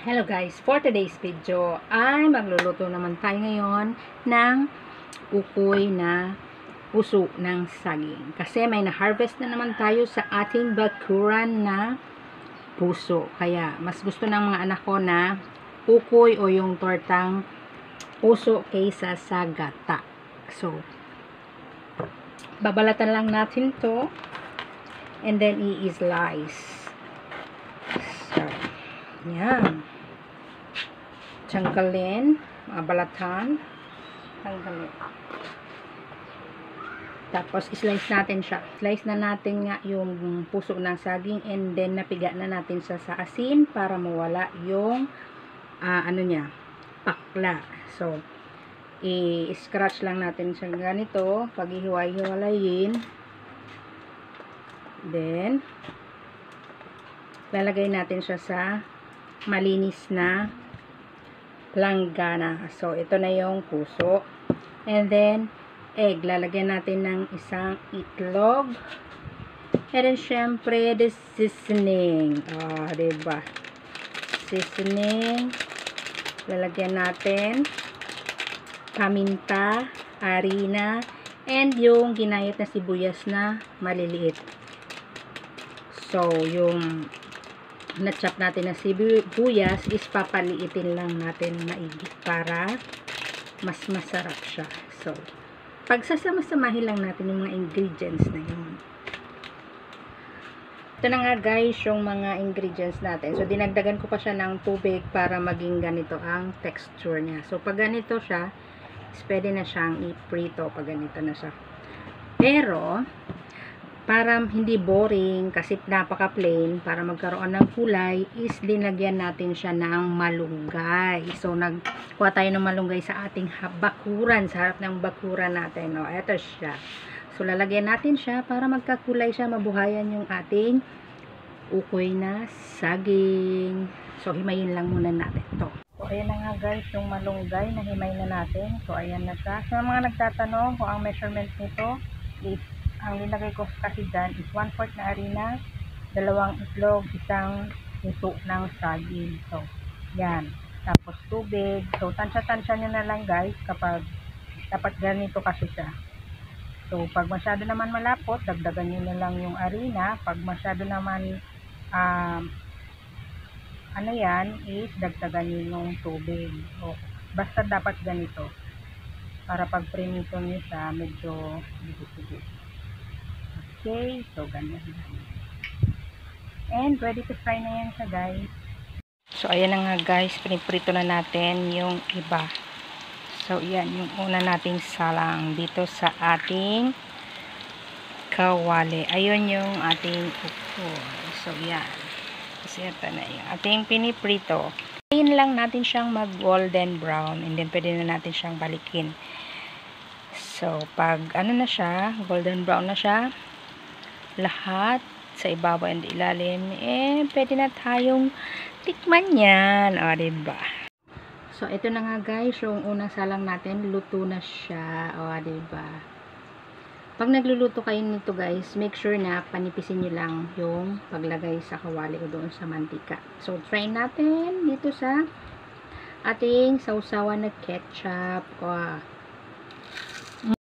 Hello guys, for today's video ay magluluto naman tayo ngayon ng ukoy na puso ng saging. Kasi may na-harvest na naman tayo sa ating bakuran na puso. Kaya mas gusto ng mga anak ko na ukoy o yung tortang puso kaysa sa gata. So, babalatan lang natin to and then i-slice. So, yan. Tanggalin, balatan, tanggalin. Tapos, slice natin siya. Slice na natin nga yung puso ng saging and then napiga na natin siya sa asin para mawala yung ano niya, pakla. So, i-scratch lang natin siya ganito. Pag ihiwa-hiwalayin, then, lalagay natin siya sa malinis na langgana. So, ito na yung puso. And then, egg. Lalagyan natin ng isang itlog. And then, syempre, the seasoning. Diba? Seasoning. Lalagyan natin paminta, harina, and yung ginayat na sibuyas na maliliit. So, yung na-chop natin na sibuyas is papaliitin lang natin maigi para mas masarap siya. So, pagsasama-samahin lang natin yung mga ingredients na yun. Ito na nga guys yung mga ingredients natin. So, dinagdagan ko pa siya ng tubig para maging ganito ang texture niya. So, pag ganito siya, is pwede na siyang i-prito pag ganito na siya. Pero, para hindi boring, kasi napaka-plain, para magkaroon ng kulay, is linagyan natin siya ng malunggay. So, nagkuha tayo ng malunggay sa ating bakuran, sa harap ng bakuran natin. O, eto siya. So, lalagyan natin siya para magkakulay siya, mabuhayan yung ating ukoy na saging. So, himayin lang muna natin to. So, ayan na nga guys, yung malunggay na himay na natin. So, ayan na siya. Sa mga nagtatanong kung ang measurement nito is ang nilagay ko kasi dyan is 1/4 na harina, 2 itlog, isang puso ng saging. So, yan. Tapos, tubig. So, tansya-tansya nyo na lang guys kapag dapat ganito kasi siya. So, pag masyado naman malapot, dagdagan nyo na lang yung harina. Pag masyado naman ano yan, is dagdagan nyo yung tubig. O, basta dapat ganito. Para pag prinito nyo siya, medyo bigit-bigit. Okay, so ganyan. And ready to fry na yan siya guys. So ayan na nga guys, piniprito na natin yung iba. So yan yung una nating salang dito sa ating kawali. Ayun yung ating ukoy. So yan. Kasi ito na yung ating piniprito. Ayun lang natin siyang mag golden brown and then pwede na natin siyang balikin. So pag ano na siya, golden brown na siya, lahat sa ibabaw and ilalim, pwede na tayong tikman yan. O, diba? So, ito na nga guys, yung unang salang natin, luto na siya. O, diba? Pag nagluluto kayo nito guys, make sure na panipisin nyo lang yung paglagay sa kawali o doon sa mantika. So, try natin dito sa ating sausawan na ketchup. O,